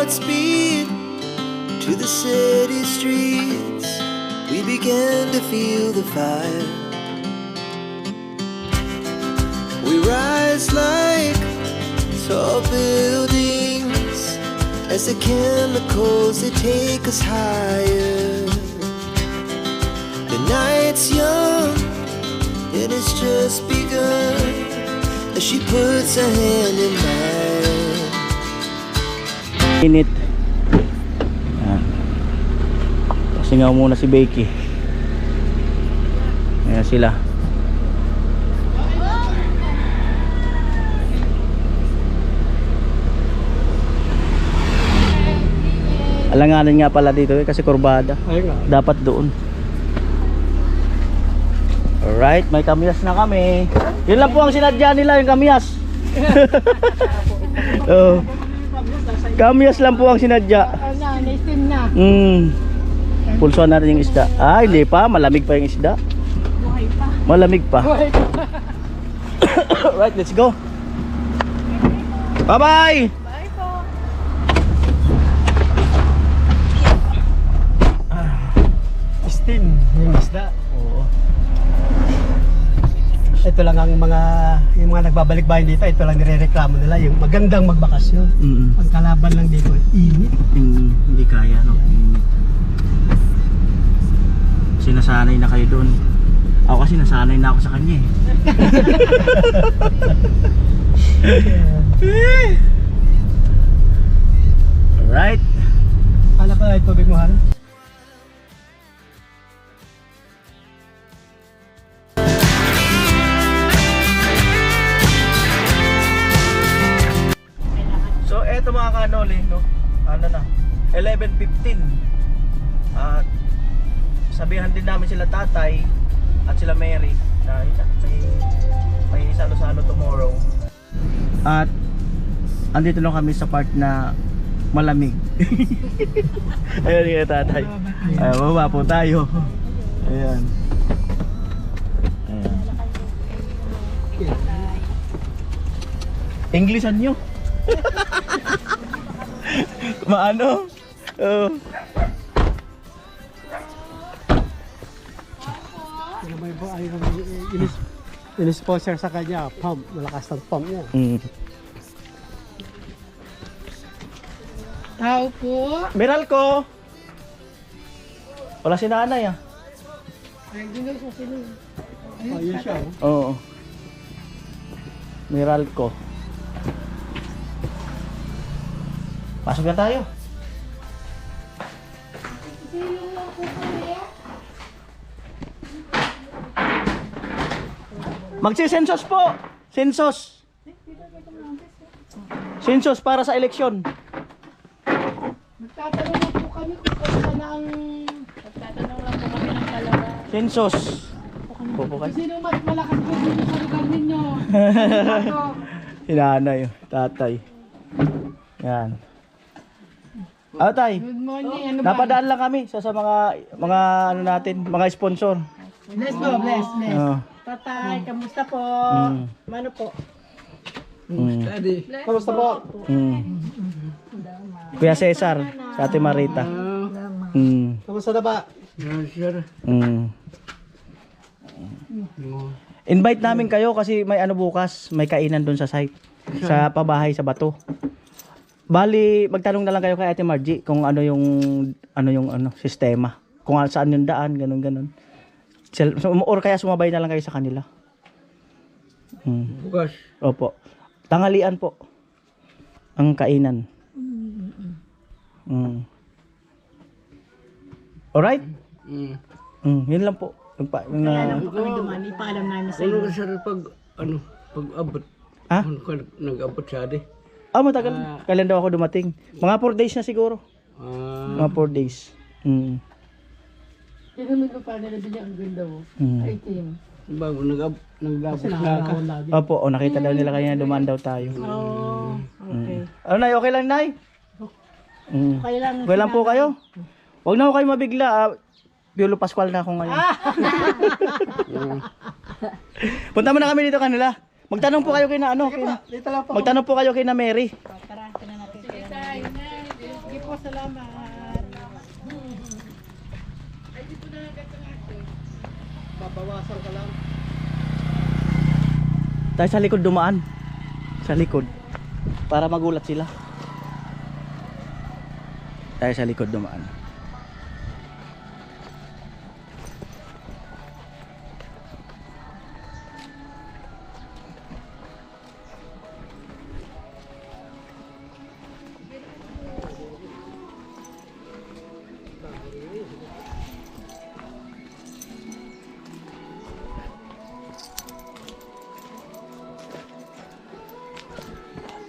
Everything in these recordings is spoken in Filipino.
Godspeed to the city streets. We began to feel the fire. We rise like tall buildings as the chemicals, they take us higher. The night's young and it's just begun as she puts her hand in mine. Init. Pasingaw muna si Becky. Ayan sila. Alanganan nga pala dito kasi kurbada. Dapat doon. Alright, may kamyas na kami. Yun lang po ang sinadya nila, yung kamyas. Oh. Kamyas lang po ang sinadya. Pulsuan natin yung isda. Ah, hindi pa, malamig pa yung isda. Malamig pa. Alright, let's go. Bye-bye. Yung isda. Oo. Ito lang ang yung mga nagbabalik bayan dito, ito lang nirereklamo nila, yung magandang magbakasyon. Ang kalaban lang dito, init. Hindi kaya, no? Init. Kasi nasanay na kayo doon. Ako kasi nasanay na ako sa kanya eh. Alright. Kala ko ay tubig mo, Han? So eto mga kanoli, no? Ano na? 11:15. At sabihan din namin sila tatay at sila Mary na may salo-salo tomorrow. At andito na kami sa part na malamig. Ayun yung tatay. Ay, baba po tayo. Ayan. Ayan. Englishan nyo. Maano? May ba ay in-sponsor sa kanya, pump, malakas ng pump niya. Tao po. Meralco. Wala si nanay ah. Ay, ginaw sa sino. Oh, yun siya. Oo. Meralco. Pasok na tayo. Magsisensos po. Sensos. Sensos para sa eleksyon. Magtatanong lang po kami kung kung na ang... Magtatanong lang po kami ng talaga. Sensos. Pupukan. Sino mas malakas po dito sa lugar ninyo? Sinanay, tatay. Yan. Tay. Good morning. Ano ba? Napadaan lang kami sa mga ano natin, mga sponsor. Bless po, bless. Oh. Tatay, kamusta po? Mano po? Kamusta po? Kuya Cesar, sa Ate Marita. Kamusta na ba? Invite namin kayo kasi may ano bukas, may kainan doon sa site. Sa pabahay sa Bato. Bali, magtanong na lang kayo kay Ate Margie kung ano yung sistema. Kung saan yung daan, ganun. Or kaya sumabay na lang kayo sa kanila. Bukas. Opo. Tanghalian po. Ang kainan. Alright? Yun lang po. Kaya lang po kami dumani, paalam namin sa Ano inyo. kasi pag-abot? Ha? Ano ka nag-abot siya di? Matagal. Kailan daw ako dumating? Mga 4 days na siguro. Mga 4 days. Tinamig ko pa nila din ang ganda mo. Itim. Bago nag-abot Kasi na ka. nakakawal lagi. Opo, nakita daw nila kanina dumaan daw tayo. Oh, okay. Ano, Nay? Okay lang, Nay? Okay lang. Okay lang po kayo? Huwag na ako kayo mabigla. Piolo Pascual na ako ngayon. Punta mo na kami dito kanila. Magtanong po kayo kay na ano. Dito lang po. Magtanong po kayo kay na Mary. Tara, tinan natin. salamat. Babawasan ka lang. Tayo sa likod dumaan. Sa likod. Para magulat sila. Tayo sa likod dumaan.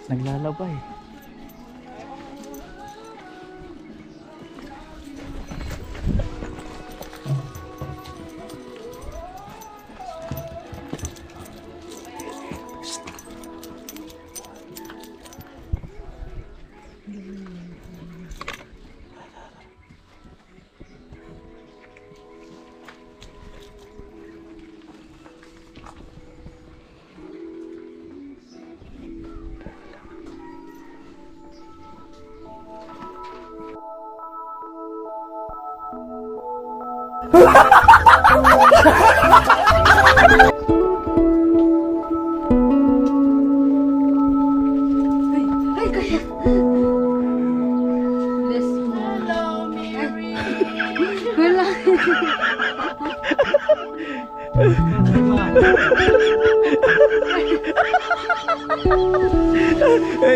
Naglalabay. Hello, Mary.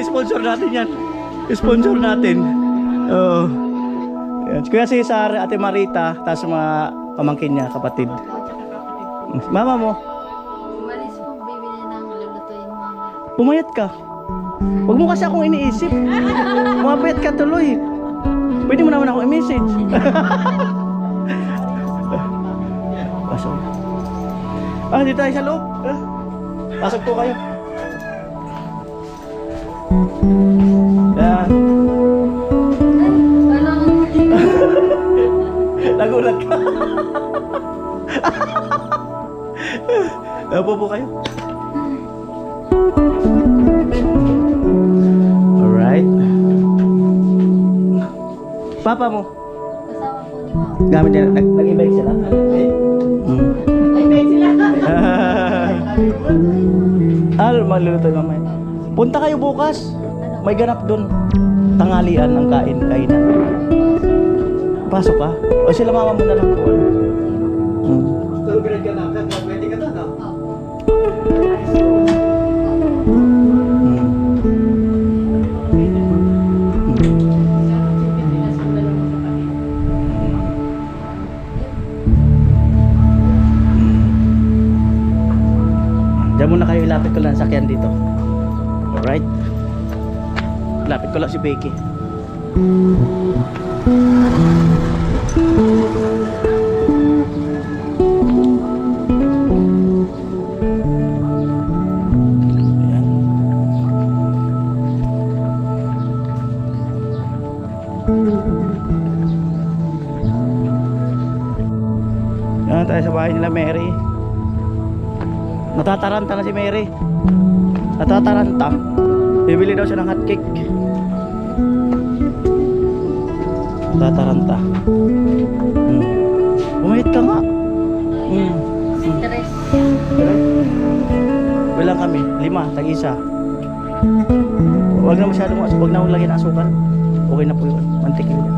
Sponsor natin yan. Sponsor natin. Oo. Yan. Kuya Cesar, Ate Marita, tapos mga pamangkin niya, kapatid. Mama mo, Umalis po, bibili ng lulutuin mo. pumayat ka. Huwag mo kasi akong iniisip. Mapayat ka tuloy. Pwede mo naman ako i-message. Pasok. Dito tayo sa loob. Pasok po kayo. Yan. Nagulat ka. Upo po kayo. Alright. Papa mo, Kasama po ni Mama. gamit nila, nag-e-bike sila. Al, magluluto yung mamaya. Punta kayo bukas. May ganap doon. Tanghalian ng kainan. Pasok ka? O sila mama mo na lang po. Saan grade ka na? Pwede ka na, no? Diyan muna kayo, ilapit ko lang ang sakyan dito. Alright. Lapit ko lang si Becky. Ayan. Ayan tayo sa bahay nila Mary. Natataranta na si Mary. Natataranta. Bibili daw siya ng hotcake. Natataranta. Umahit ka nga. Stress. Bilang kami, 5, tag-isa. Huwag na masyadong, huwag na lagyan ng asukal. Okay na po yun, mantikil yan.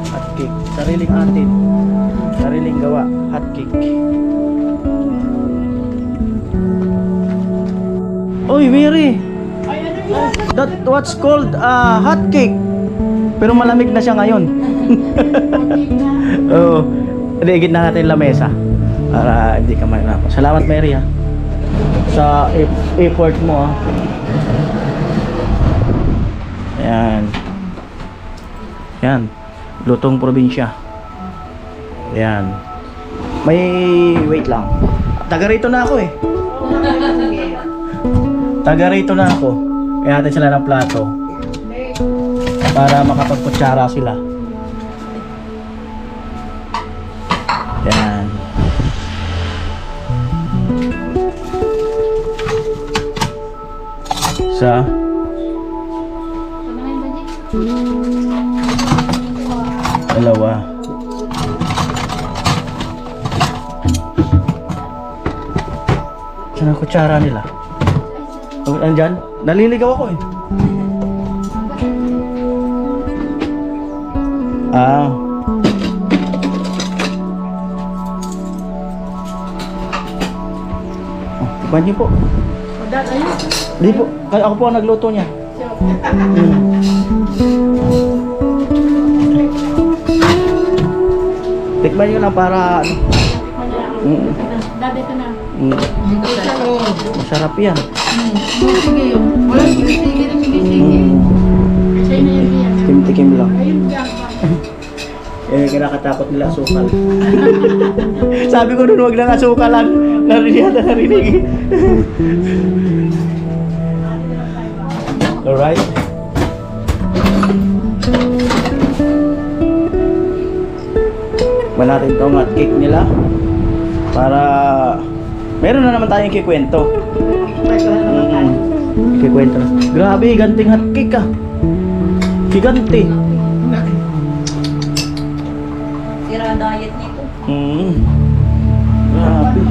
Hotcake, sariling atin. Sariling gawa, hotcake. Oy, Mary! That what's called hotcake. Pero malamig na siya ngayon. Oo. Iligid na natin lamesa para hindi ka mahirapan. Salamat, Mary, ha, sa effort mo, ha. Ayan. Ayan. Lutong probinsya. Ayan. May wait lang. Taga rito na ako, eh. Taga rito na ako. Kaya natin sila ng plato para makapagkutsara sila. Yan. Sa Dalawa. Saan ang kutsara nila? Oh, andyan? Naliligaw ako eh. Ah. Oh, tikman niyo po. Dad, ayun. Di po. Ako po ang nagluto niya. Tikman niyo lang para ano. Dad, ito na. Masarap yan. Sige, wala sige na sige. Sa'yo na yun yan. Tikim-tikim lang. Ayun, yan. Eh, kinakatakot nila asukal. Sabi ko nun, wag lang asukalan. Narinig. Alright. Natin itong hot cake nila. Para meron na naman tayong kikwento. Kikwento na. Grabe, ganting hot cake ah. Gigante. Sira diet nito. Grabe.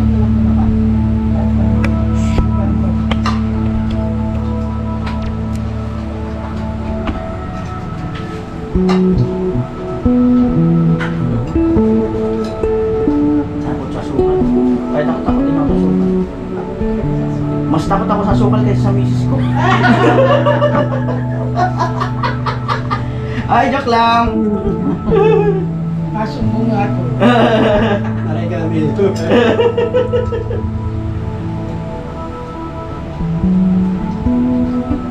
Takot sa sukal. Ay, takot din ako sa sukal. Mas takot ako sa sukal kaysa sa misis ko. Ay, joke lang. Kasumbong nga ako. Aray kami ito.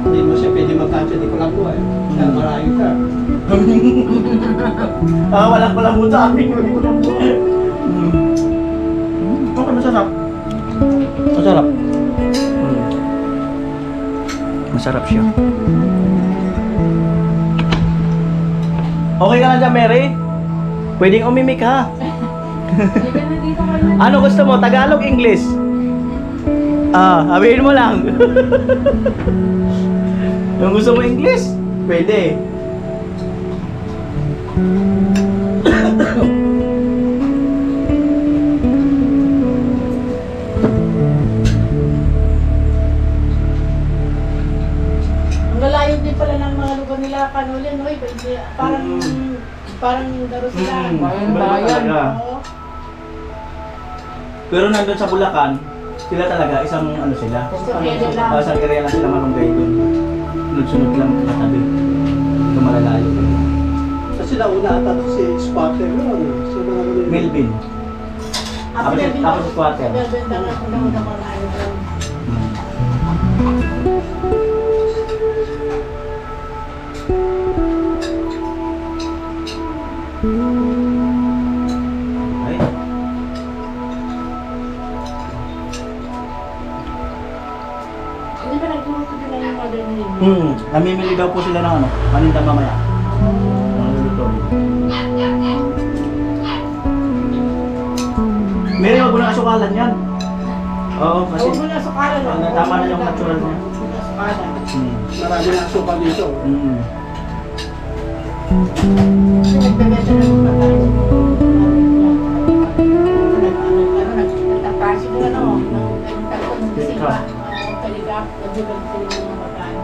Hindi mo siya pwede magkatsa, di ko lang po eh. Dahil marayo ka. Walang palamuta sa amin. Okay, masarap. Masarap. Masarap siya. Okay ka na dyan, Mary? Pwedeng umimik ha? Ano gusto mo? Tagalog, English? Sabihin mo lang. Yung gusto mo English? Pwede. Ang galayo din pala ng mga lugar nila kanulin, no? Parang daro sila. Bayan. Oo. Pero nandun sa Bulacan, sila talaga, isang ano sila. Sarili lang. Sa area lang sila malunggay dun. Sunod-sunod lang katabi. Ito malalayo. Kasi nauna ata to si Spotter no? Si mga Melvin. Ako si Squatter. Bebenta na kung naman ako na doon. Ay. Hindi ba nagtulog din lang yung mother niya? Namimili daw po sila ng ano, paninda mamaya. Naluluto. Mary, wag mo na asukalan yan. Oo, kasi Huwag mo na sukalan. tama na yung natural niya. Sukalan. marami na asukal dito. Kasi nagbebenta na yung mata. Nagtapasi ko na no. Nagtapon ng sipa. Kaligap. Nagbulag sila ng mga bataan.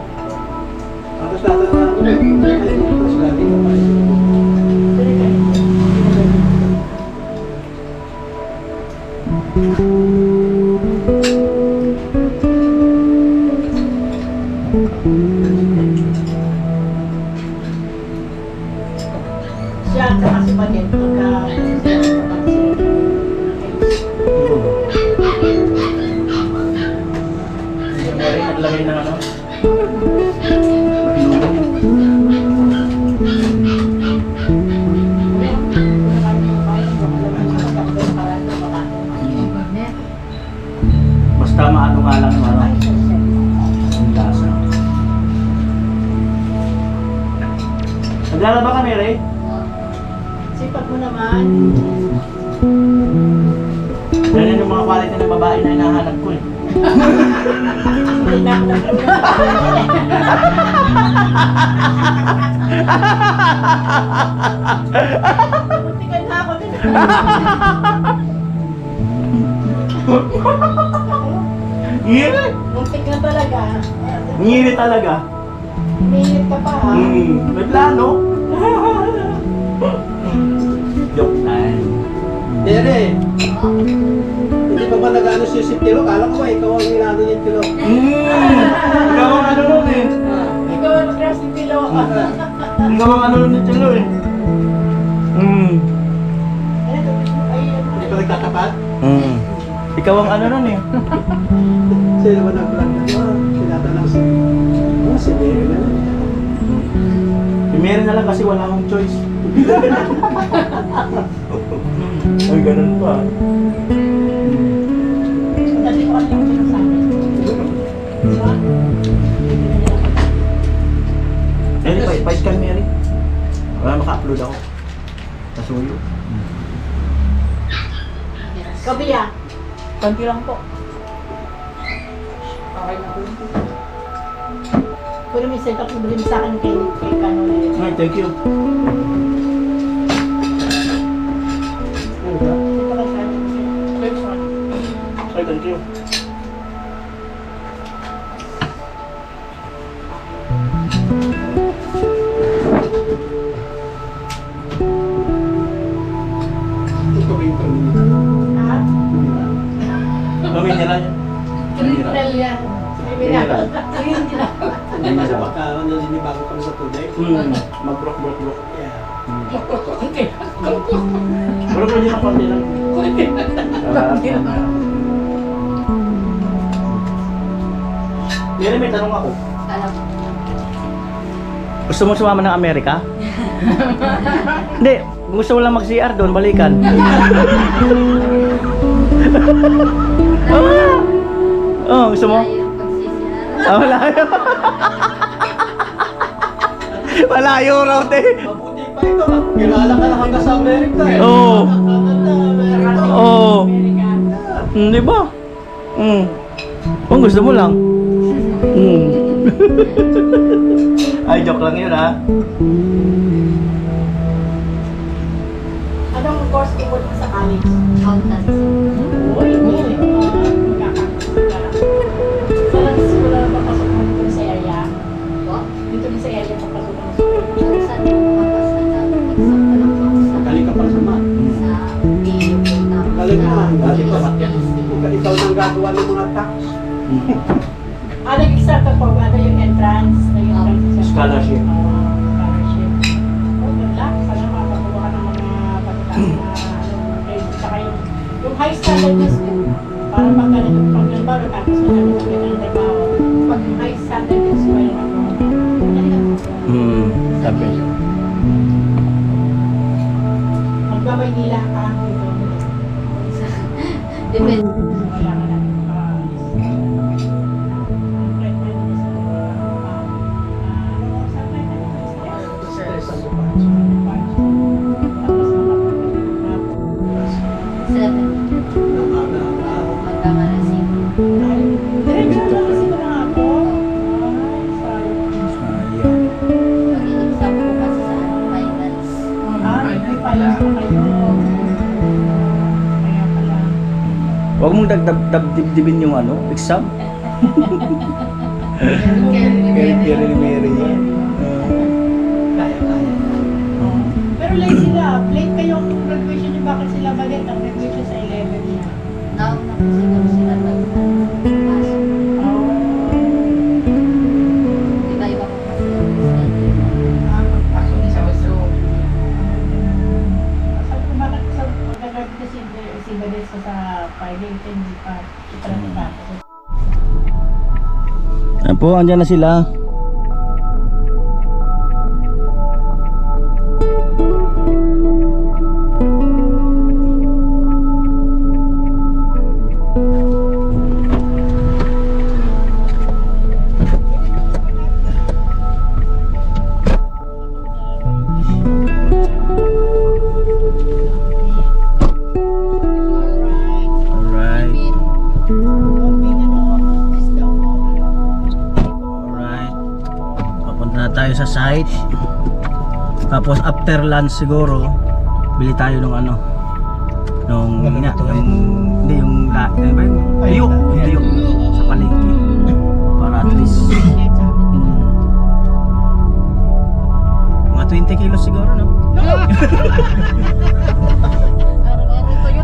Tapos natin na tapos lagi ka pa. Siya at saka si Badet. Mary, naglagay ng ano? Basta maano nga lang yung ano. Yung lasa. Naglalaba ka, Mary? Sipag mo naman. Yan yung mga quality ng babae na hinahanap ko eh. Hindi na ako nag-uwi. Muntikan na ako din. Ngiri! Muntik na talaga. Ngiri talaga. Minit ka pa ha. May plano. Joke time. Tere, hindi pa ba nag-ano si Tilo? Kala ko ba ikaw ang inano ni Tilo? Ikaw ang ano nun eh. Ikaw ang mag-crush ni Pilo. Ikaw ang ano nun ni Chilo eh. Hindi pa nagtatapat? Ikaw ang ano nun eh. Sino ba nag-vlog na ba? Tinatanong si... Oh, si Mary na lang. Meron na lang kasi wala akong choice. Ay, ganun pa. Dati ko alam yung sinasabi. Diba? Mary, pa-scan Mary. Wala maka-upload ako. Nasuyo. Kabiya. Konti lang po. Okay na po. Pero may set up mo din sa akin kay Kano na yun. Ay, thank you. Ito ka sa akin. Ay, thank you. Ito ba yung kanina? Ha? Gawin niya lang yan. Criminal yan. Criminal. Criminal. Hindi ba sa baka naninibago kami sa tunay? Mag-block. Yeah. Pero pwede na konti lang. Mary, may tanong ako. Alam. Gusto mo sumama ng Amerika? Hindi, gusto mo lang mag-CR doon, balikan. Oh, gusto mo? Ayaw pagsisiyara. Ah, malayo. Malayo raw, te. Mabuti pa ito. Kilala ka na hanggang sa Amerika eh. Oo. Amerika. Oo. Di ba? Kung gusto mo lang. Ay, joke lang yun, ha? Anong course ko mo sa college? Accountancy. Uy, hindi. Saan school na papasok mo dito sa area? Po? Dito din sa area papasok mo. Kung saan mo makapasa na exam pa lang po sa Galing ka pa sa mat. sa PU po tapos Galing ka. Galing ka. sa Ikaw nang gagawa ng mga tax. Nag-exam ka po ba? Ano yung entrance? Scholarship. Scholarship. Oh, good luck. Sana makakuha ka ng mga pagkakataon na grade. Tsaka yung high standard na school. Para pag ganito pag nagbago tapos may sabi ng trabaho. Pag yung high standard na school ako. Sabi. Magbabaynila ka. Depende. Wala ka na. Seven. Magkamalasing. Diretso na kasi na ako. Mag-i-exam po kasi sa finals. May payas na kayo. Kaya pala. Huwag mong dibdibin yung ano, exam. Kaya ni Mary yan. Kaya. Pero late sila. Late kayong graduation niyo. Bakit sila balit? Ang graduation sa 11 niya. Nauna po siguro sila nagpasok. Iba-iba po kasi ang schedule. Pagpasok niya sa Westro. Sabi ko bakit sa pagka-graduate si Vanessa sa Friday, hindi pa ito na natapos. Ayan po, andyan na sila. Alright. tayo sa site. Tapos after lunch siguro, bili tayo ng ano, nung Ano nga, to, eh? hindi yung ano ba yun? Ay, Tuyo, yan. tuyo sa palengke. Para at least mga 20 kilos siguro, no? Araw-araw tayo.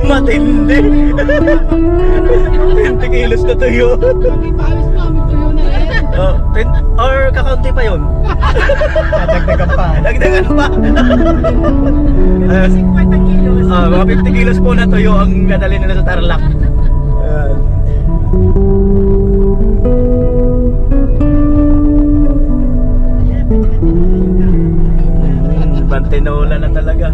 Matindi. 20 kilos na tuyo. Hindi pa alis pa, may tuyo na eh. Or kakaunti pa yun. Dadagdagan pa. Dagdagan pa. 50 kilos. Mga 50 kilos po na tuyo ang nadali nila sa Tarlac. Bantinola na talaga.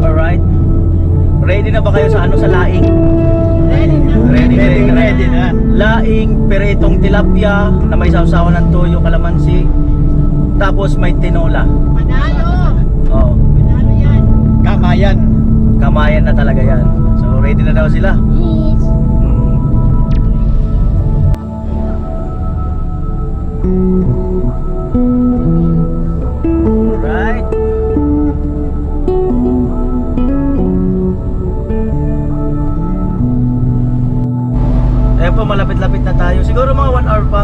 Alright. Ready na ba kayo sa ano, sa laing? Ready na. Ready na. Laing, peritong tilapia na may sausawan ng toyo, kalamansi. Tapos may tinola. Manalo. Oo. Manalo yan. Kamayan. Kamayan na talaga yan. So ready na daw sila. Yes. Alright. Ayan po, malapit-lapit na tayo. Siguro mga 1 hour pa.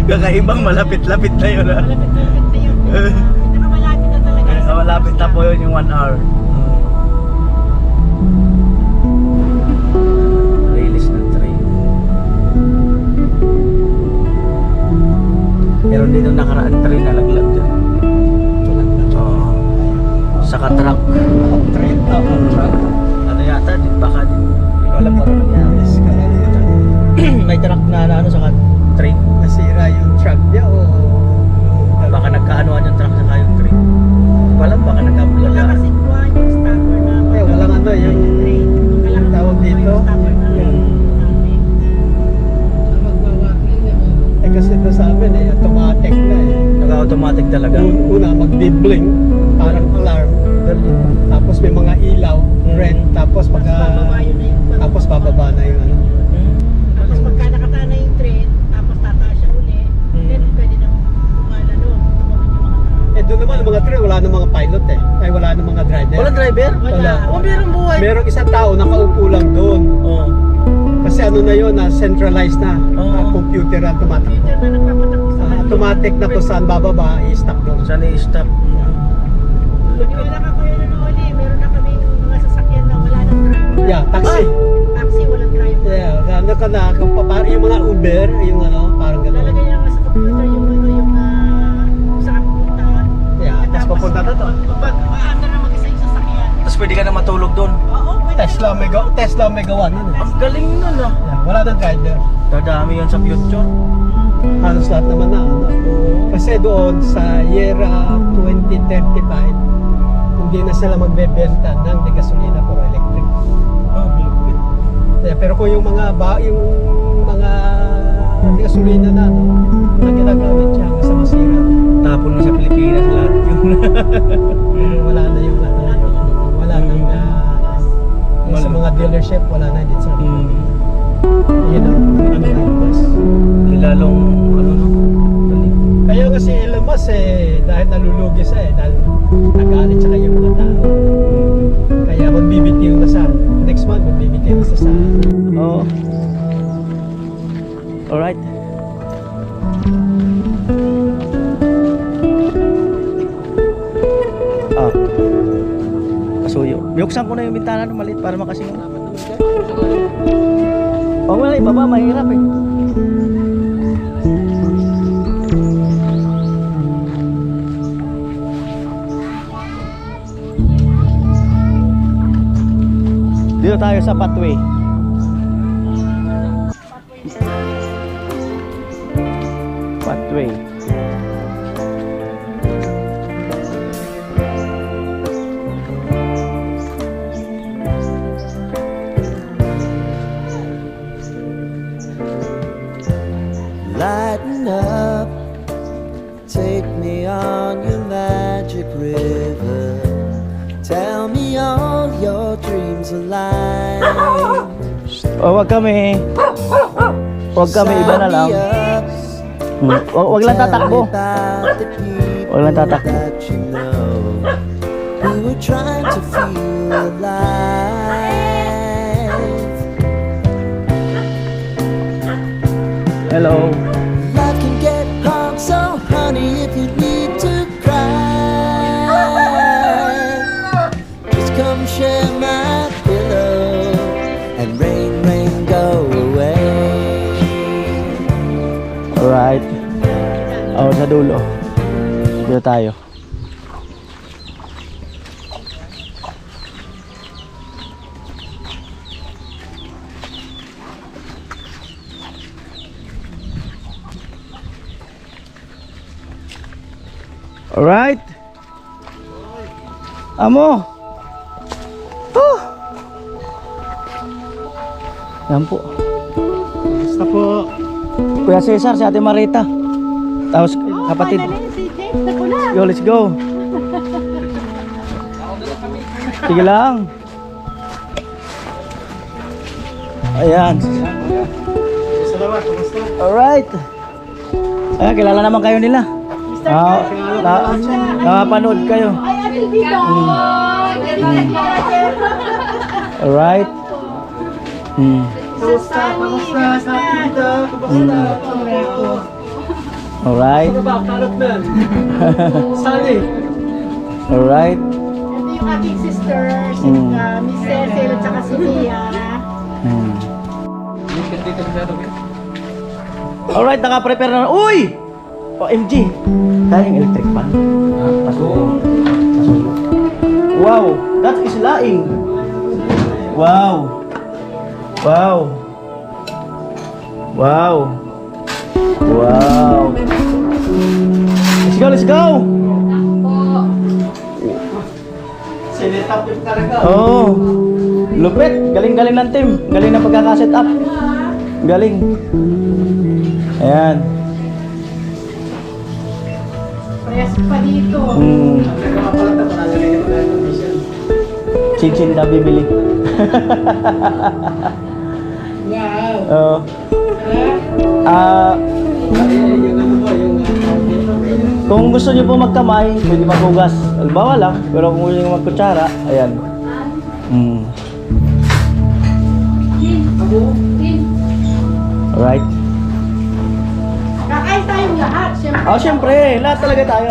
Kakaibang malapit-lapit na yun. Malapit-lapit na yun. Pinakamalapit na talaga. Malapit na po yun yung 1 hour. Release ng train. Meron dito nakaraan train na laglag dyan. Oo. Saka truck. Train. Truck. Ano yata, baka din. Hindi ko alam kung ano nangyari. May truck na ano saka train. Nasira yung truck niya o... Baka nagkaanuan yung truck saka yung train. Hindi ko alam, baka Wala nagkabulaga. kasi kuha yung stopper na. Eh, walang ano, yung Kailangan tawag kuha dito. yung stopper na. Eh kasi ito sa amin eh, automatic na eh. Naka-automatic talaga. Una, mag-bibling, parang alarm. Tapos may mga ilaw, red, tapos Tapos bababa yun na yung tapos bababa na yung ano. Tapos pagka nakata na yung train, tapos tataas siya uli, then pwede nang kumala doon. Tumawid yung mga Eh doon naman ang mga train, wala nang mga pilot eh. Ay wala nang mga driver. Walang driver? Wala. Oh, meron buhay. Merong isang tao nakaupo lang doon. Oh. Kasi ano na yun, na centralized na. Oo. Computer na automatic. computer na nagpapatakbo sa kanila. Automatic na kung saan bababa, i-stop doon. Saan i-stop? Kailan ka kuya na uli, meron na kami mga sasakyan na wala nang driver. Yeah, taxi. Taxi, walang driver. Yeah, ano ka na, parang yung mga Uber, yung ano, parang gano'n. Lalagay lang sa computer yung ano, yung kung saan pupunta. Yeah, tapos papunta na to. Paanda na mag-isa yung sasakyan. Tapos pwede ka na matulog doon. Oo, pwede. Tesla Omega 1 yun eh. Ang galing nun ah. Yeah, wala nang driver. Dadami yun sa future. Halos lahat naman na. Ano? Kasi doon sa year 2035, hindi na sila magbebenta ng de gasolina puro electric. Oh, lupit. Yeah, pero kung yung mga de gasolina na, no, na ginagamit siya hanggang sa masira. Tapon na sa Pilipinas lahat yun. Pero wala na yung ano, wala nang yung sa mga dealership, wala na din sa yun ang ano na yung bus. Lalong ano no? Galing. Kaya kasi Elon Musk dahil nalulugi siya dahil nagalit siya yung mga tao. Kaya magbibitiw na sa next month, magbibitiw na sa Oo. Alright. Kasuyo. Buksan ko na yung bintana ng maliit para makasingon. Oh, wala, ibaba, mahirap eh. Dito tayo sa pathway. Pathway. Lighten up, take me on your mind. Oh, wag kami. Wag kami, iba na lang. Wag lang tatakbo. Wag lang tatakbo. We were trying to feel alive. Hello. Life can get hard, so honey, if you need to cry, just come share my pillow and rain, rain, go away. Alright. Oh, sa dulo. Dito tayo. Alright. Amo. Oh. Yan po. Basta po. Kuya Cesar, si Ate Marita. Tapos kapatid. Yo, let's go. Sige lang. Ayan. Salamat, kumusta? Alright. Ayan, kilala naman kayo nila. Nakapanood kayo. Ay, Ate Vito! Alright. Kumusta? Kumusta? Kapita? Kumusta? Alright. Ano ba? Kalot na. Sali. Alright. Ito yung aking sister, si Miss Cecil at saka si Mia. Alright, naka-prepare na. Uy! OMG! Kaya yung electric fan. Pasulo. Wow! That is laing! Wow! Wow! Wow! Wow! Let's go, let's go! Sinetap yung talaga. Oh! Lupit! Galing-galing ng team. Galing ng pagkakaset up. Galing. Ayan. Press pa dito. Nagkakapalata pa nagalagay ko dahil condition. Chinchin na bibili. Wow. Oo. Yung ano po, yung Kung gusto niyo po magkamay, pwede maghugas. Albawa lang, pero kung gusto niyo magkutsara, ayan. Alright. Kakain tayong lahat, syempre. Oh, syempre, lahat talaga tayo.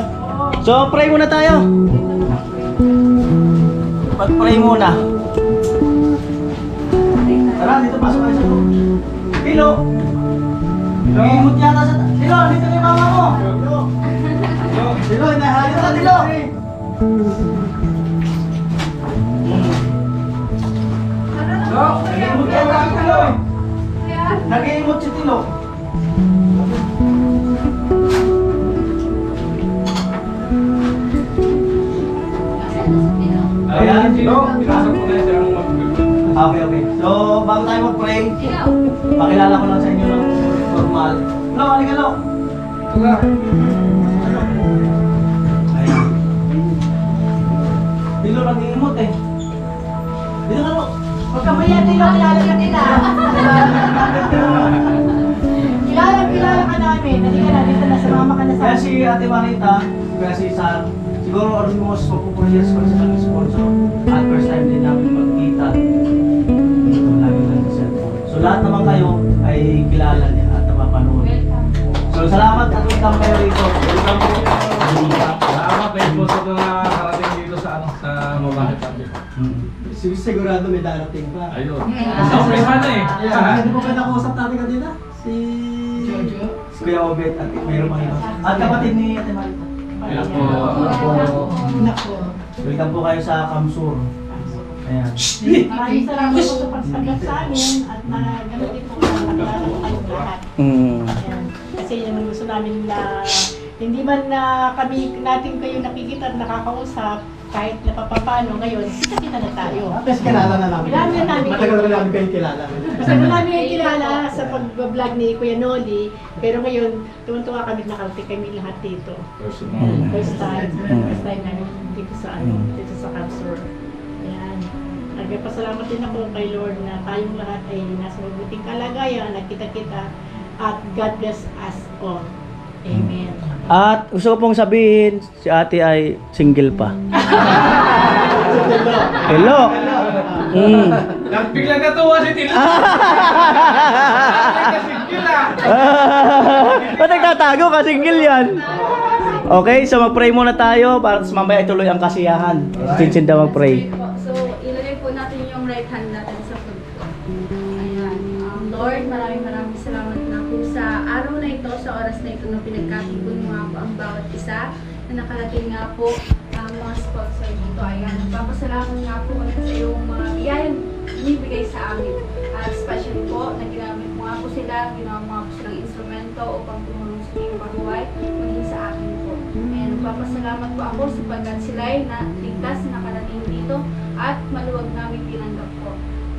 So, pray muna tayo. Mag-pray muna. Tara, dito pasok tayo sa loob. Tilo! Nangimot yata sa... Tilo, dito na yung mama mo! Tilo, inahali ka, Tilo! Nangimot yata si Tilo. Nangimot si Tilo. Ayan, Tilo. Okay, okay. So, bago tayo mag-pray, pakilala ko lang sa inyo ng normal. Lo, halika Lo. Ayan. Tilo, nag-iimot eh. Dito ka Lo. Huwag ka maya, Tilo, kilala ka nila. Kilala ka namin. Halika na, dito na, sumama ka na sa Kaya si Ate Marita, kaya si Sam, siguro almost magpupuliyas ko sa kanyang sponsor. At first time din namin magkita. Dito lagi lang sa cellphone. So lahat naman kayo ay kilala niya at napapanood. So salamat at welcome kayo rito. Welcome po. Salamat kayo po sa mga karating dito sa ano sa Mabakit natin. sigurado may darating pa. Ayun. Surprise man eh. Hindi po kayo nakausap natin kanina? Si Kuya Obet at mayroon pa ito. At kapatid ni Ate Marita. Ayun po. Nako. Welcome po kayo sa Kamsur. Ayan. Maraming salamat po sa pagsagat sa amin at na gano'n din po ang naglaro kayong lahat. Ayan. Kasi yun ang gusto namin na hindi man na kami natin kayo nakikita at nakakausap kahit napapapano ngayon, kita na tayo. At least kilala na namin. Kilala na namin. Matagal na namin kayo kilala. Kasi marami yung kilala sa pag-vlog ni Kuya Noli, pero ngayon, tuwan-tuwa kami nakarating kami lahat dito. First time namin dito sa dito sa Capsule. Ayan. Nagpapasalamat din ako kay Lord na tayong lahat ay nasa mabuting kalagayan, nagkita-kita, at God bless us all. Amen. At gusto ko pong sabihin, si ate ay single pa. Hello. Biglang natuwa si Tila. Ba't nagtatago ka? Single yan. Okay, so mag-pray muna tayo para mamaya ituloy ang kasiyahan. Chinchin daw mag-pray. So, ilagay po natin yung right hand natin sa foot po. Ayan. Lord, maraming salamat na po sa araw na ito, sa oras na ito na pinagkatipon mo nga po ang bawat isa na nakarating nga po ang mga sponsor dito. Ayan. Nagpapasalamat nga po ulit sa iyong mga biyayang binibigay sa amin. At especially po, na ginamit mo nga po sila, ginawa mo nga po silang instrumento upang tumulong sa iyong pagbuhay, maging sa akin po. Ayan. Nagpapasalamat po ako sapagkat sila ay ligtas na nakarating dito at maluwag namin tinanggap po.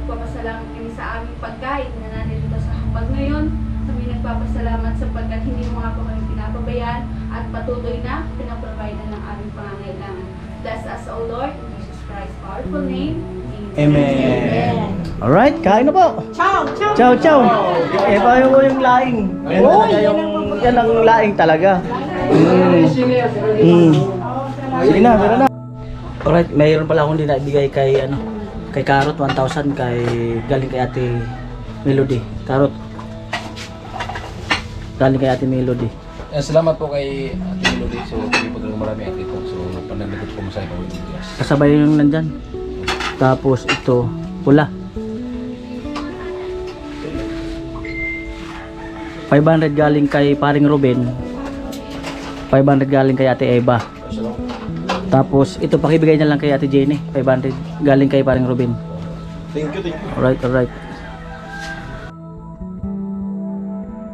Nagpapasalamat kami sa aming pagkain na nandito sa hapag ngayon. Kami nagpapasalamat sapagkat hindi mo nga po kami pinapabayaan at patuloy na pinaprovide ng aming pangangailangan. Bless us, O Lord, in Jesus Christ's powerful name. Amen. Alright, kain na po. Ciao! Ciao! Ciao, ciao. Eh, paano mo yung laing? Yan ang laing talaga. Sige na, meron na. Alright, mayroon pala akong dinabigay kay kay Carrot 1,000 galing kay Ate Melody. Carrot. Galing kay Ate Melody. Salamat po kay Ate Melody. So, hindi po talaga marami at ito. So, panaglagot po mo sa ikaw. Kasabay yung nandyan. Tapos ito, pula. 500 galing kay paring Ruben. 500 galing kay Ate Eva. Tapos ito pakibigay na lang kay Ate Jenny. 500 galing kay paring Ruben. Thank you, thank you. Alright, alright.